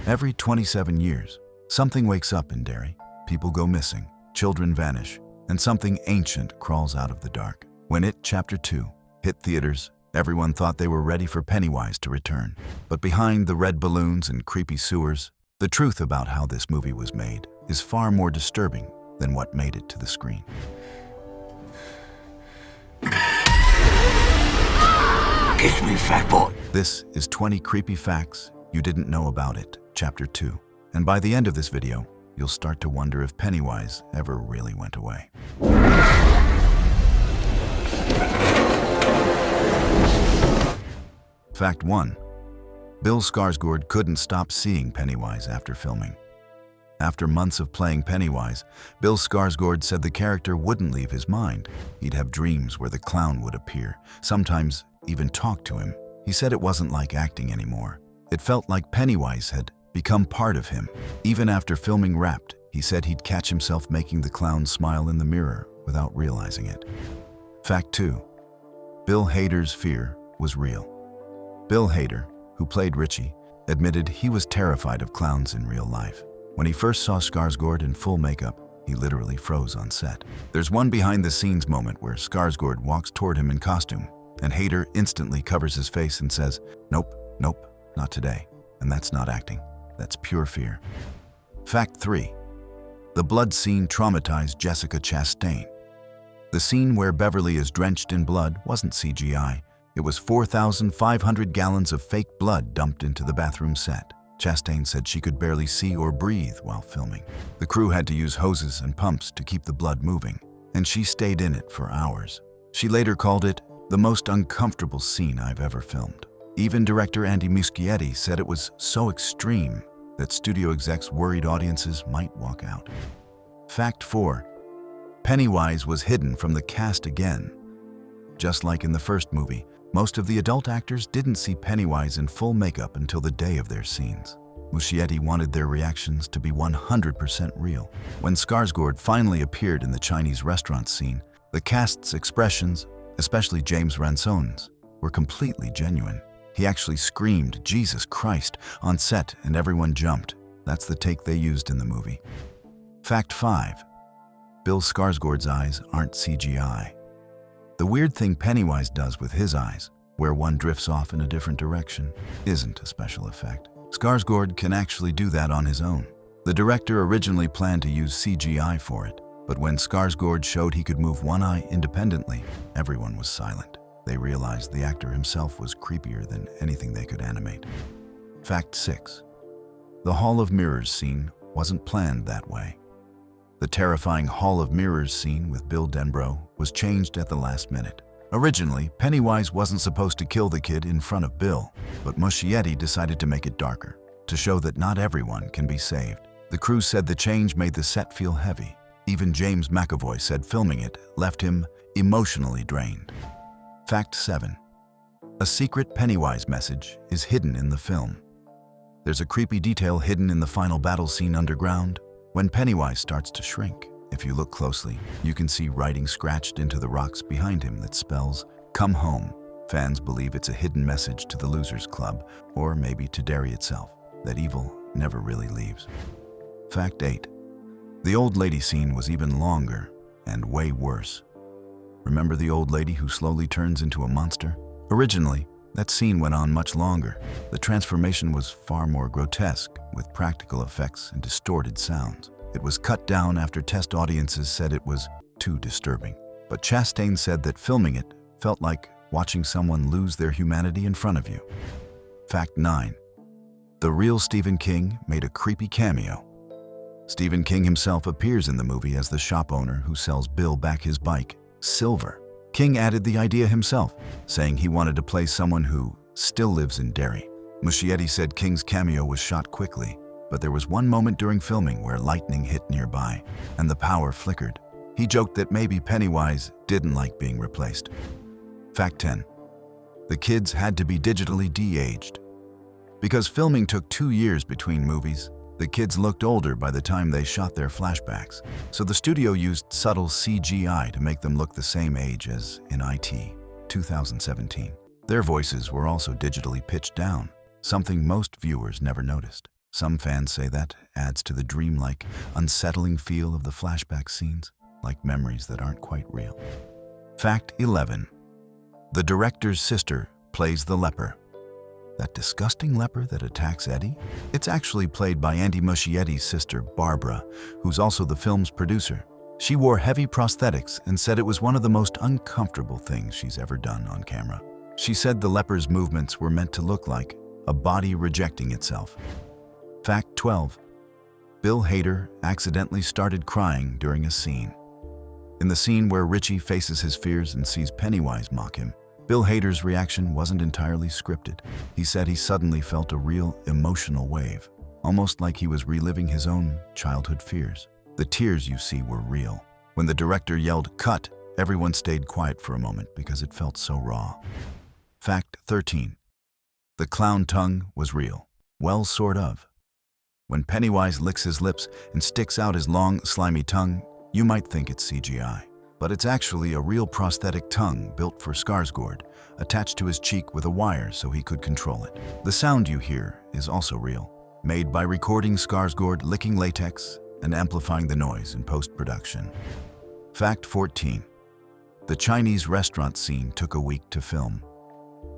Every 27 years, something wakes up in Derry. People go missing, children vanish, and something ancient crawls out of the dark. When It Chapter 2 hit theaters, everyone thought they were ready for Pennywise to return. But behind the red balloons and creepy sewers, the truth about how this movie was made is far more disturbing than what made it to the screen. Kiss me, fat boy. This is 20 creepy facts you didn't know about It Chapter 2. And by the end of this video, you'll start to wonder if Pennywise ever really went away. Fact 1. Bill Skarsgård couldn't stop seeing Pennywise after filming. After months of playing Pennywise, Bill Skarsgård said the character wouldn't leave his mind. He'd have dreams where the clown would appear, sometimes even talk to him. He said it wasn't like acting anymore. It felt like Pennywise had become part of him. Even after filming Wrapped, he said he'd catch himself making the clown smile in the mirror without realizing it. Fact 2. Bill Hader's fear was real. Bill Hader, who played Richie, admitted he was terrified of clowns in real life. When he first saw Skarsgård in full makeup, he literally froze on set. There's one behind-the-scenes moment where Skarsgård walks toward him in costume, and Hader instantly covers his face and says, "Nope, nope, not today." And that's not acting. That's pure fear. Fact 3. The blood scene traumatized Jessica Chastain. The scene where Beverly is drenched in blood wasn't CGI. It was 4,500 gallons of fake blood dumped into the bathroom set. Chastain said she could barely see or breathe while filming. The crew had to use hoses and pumps to keep the blood moving, and she stayed in it for hours. She later called it the most uncomfortable scene I've ever filmed. Even director Andy Muschietti said it was so extreme that studio execs worried audiences might walk out. Fact 4. Pennywise was hidden from the cast again. Just like in the first movie, most of the adult actors didn't see Pennywise in full makeup until the day of their scenes. Muschietti wanted their reactions to be 100% real. When Skarsgård finally appeared in the Chinese restaurant scene, the cast's expressions, especially James Ransone's, were completely genuine. He actually screamed, "Jesus Christ," on set and everyone jumped. That's the take they used in the movie. Fact 5. Bill Skarsgård's eyes aren't CGI. The weird thing Pennywise does with his eyes, where one drifts off in a different direction, isn't a special effect. Skarsgård can actually do that on his own. The director originally planned to use CGI for it, but when Skarsgård showed he could move one eye independently, everyone was silent. They realized the actor himself was creepier than anything they could animate. Fact 6. The Hall of Mirrors scene wasn't planned that way. The terrifying Hall of Mirrors scene with Bill Denbrough was changed at the last minute. Originally, Pennywise wasn't supposed to kill the kid in front of Bill, but Muschietti decided to make it darker, to show that not everyone can be saved. The crew said the change made the set feel heavy. Even James McAvoy said filming it left him emotionally drained. Fact 7. A secret Pennywise message is hidden in the film. There's a creepy detail hidden in the final battle scene underground. When Pennywise starts to shrink, if you look closely, you can see writing scratched into the rocks behind him that spells, "Come home." Fans believe it's a hidden message to the Losers Club, or maybe to Derry itself, that evil never really leaves. Fact 8. The old lady scene was even longer and way worse. Remember the old lady who slowly turns into a monster? Originally, that scene went on much longer. The transformation was far more grotesque, with practical effects and distorted sounds. It was cut down after test audiences said it was too disturbing. But Chastain said that filming it felt like watching someone lose their humanity in front of you. Fact 9. The real Stephen King made a creepy cameo. Stephen King himself appears in the movie as the shop owner who sells Bill back his bike, Silver. King added the idea himself, saying he wanted to play someone who still lives in Derry. Muschietti said King's cameo was shot quickly, but there was one moment during filming where lightning hit nearby, and the power flickered. He joked that maybe Pennywise didn't like being replaced. Fact 10. The kids had to be digitally de-aged. Because filming took 2 years between movies, the kids looked older by the time they shot their flashbacks, so the studio used subtle CGI to make them look the same age as in IT, 2017. Their voices were also digitally pitched down, something most viewers never noticed. Some fans say that adds to the dreamlike, unsettling feel of the flashback scenes, like memories that aren't quite real. Fact 11. The director's sister plays the leper. That disgusting leper that attacks Eddie? It's actually played by Andy Muschietti's sister, Barbara, who's also the film's producer. She wore heavy prosthetics and said it was one of the most uncomfortable things she's ever done on camera. She said the leper's movements were meant to look like a body rejecting itself. Fact 12. Bill Hader accidentally started crying during a scene. In the scene where Richie faces his fears and sees Pennywise mock him, Bill Hader's reaction wasn't entirely scripted. He said he suddenly felt a real emotional wave, almost like he was reliving his own childhood fears. The tears you see were real. When the director yelled, "Cut!" everyone stayed quiet for a moment because it felt so raw. Fact 13. The clown tongue was real. Well, sort of. When Pennywise licks his lips and sticks out his long, slimy tongue, you might think it's CGI. But it's actually a real prosthetic tongue built for Skarsgård, attached to his cheek with a wire so he could control it. The sound you hear is also real, made by recording Skarsgård licking latex and amplifying the noise in post-production. Fact 14. The Chinese restaurant scene took a week to film.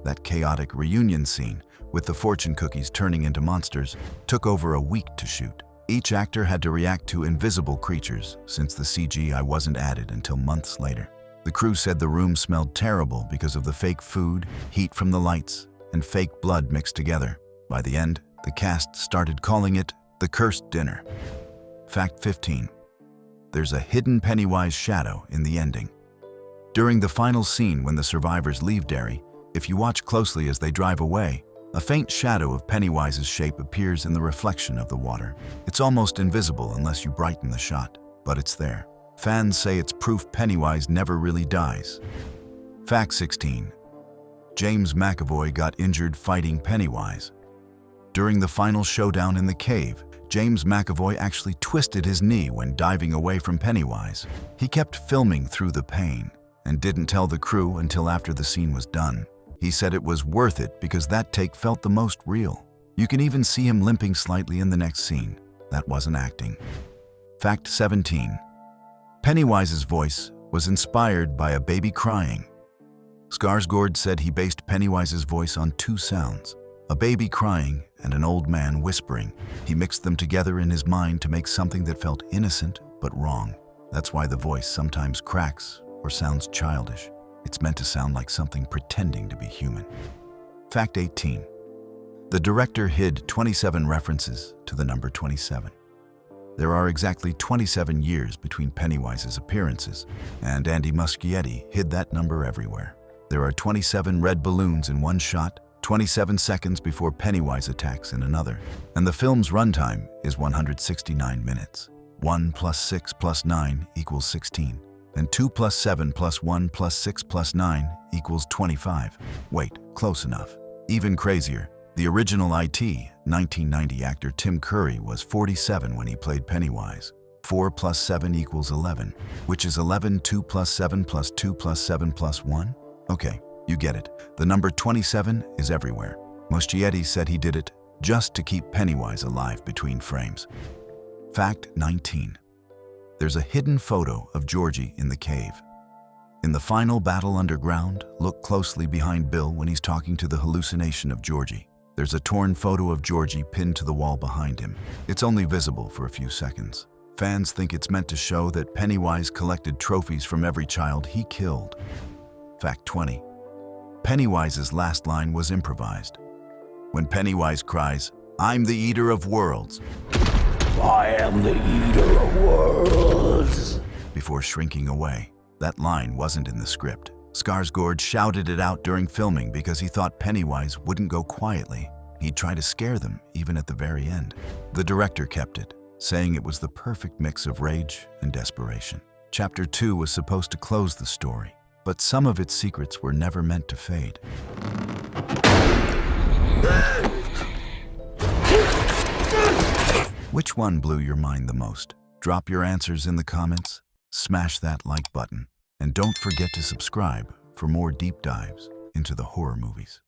That chaotic reunion scene, with the fortune cookies turning into monsters, took over a week to shoot. Each actor had to react to invisible creatures since the CGI wasn't added until months later. The crew said the room smelled terrible because of the fake food, heat from the lights, and fake blood mixed together. By the end, the cast started calling it the cursed dinner. Fact 15. There's a hidden Pennywise shadow in the ending. During the final scene when the survivors leave Derry, if you watch closely as they drive away, a faint shadow of Pennywise's shape appears in the reflection of the water. It's almost invisible unless you brighten the shot, but it's there. Fans say it's proof Pennywise never really dies. Fact 16. James McAvoy got injured fighting Pennywise. During the final showdown in the cave, James McAvoy actually twisted his knee when diving away from Pennywise. He kept filming through the pain and didn't tell the crew until after the scene was done. He said it was worth it because that take felt the most real. You can even see him limping slightly in the next scene. That wasn't acting. Fact 17. Pennywise's voice was inspired by a baby crying. Skarsgård said he based Pennywise's voice on two sounds, a baby crying and an old man whispering. He mixed them together in his mind to make something that felt innocent but wrong. That's why the voice sometimes cracks or sounds childish. It's meant to sound like something pretending to be human. Fact 18. The director hid 27 references to the number 27. There are exactly 27 years between Pennywise's appearances, and Andy Muschietti hid that number everywhere. There are 27 red balloons in one shot, 27 seconds before Pennywise attacks in another, and the film's runtime is 169 minutes. 1 plus 6 plus 9 equals 16. And 2 plus 7 plus 1 plus 6 plus 9 equals 25. Wait, close enough. Even crazier, the original IT, 1990 actor Tim Curry was 47 when he played Pennywise. 4 plus 7 equals 11, which is 11, 2 plus 7 plus 2 plus 7 plus 1? Okay, you get it. The number 27 is everywhere. Muschietti said he did it just to keep Pennywise alive between frames. Fact 19. There's a hidden photo of Georgie in the cave. In the final battle underground, look closely behind Bill when he's talking to the hallucination of Georgie. There's a torn photo of Georgie pinned to the wall behind him. It's only visible for a few seconds. Fans think it's meant to show that Pennywise collected trophies from every child he killed. Fact 20. Pennywise's last line was improvised. When Pennywise cries, "I'm the eater of worlds," I am the eater of worlds. before shrinking away. That line wasn't in the script. Skarsgård shouted it out during filming because he thought Pennywise wouldn't go quietly. He'd try to scare them, even at the very end. The director kept it, saying it was the perfect mix of rage and desperation. Chapter 2 was supposed to close the story, but some of its secrets were never meant to fade. Which one blew your mind the most? Drop your answers in the comments, smash that like button, and don't forget to subscribe for more deep dives into the horror movies.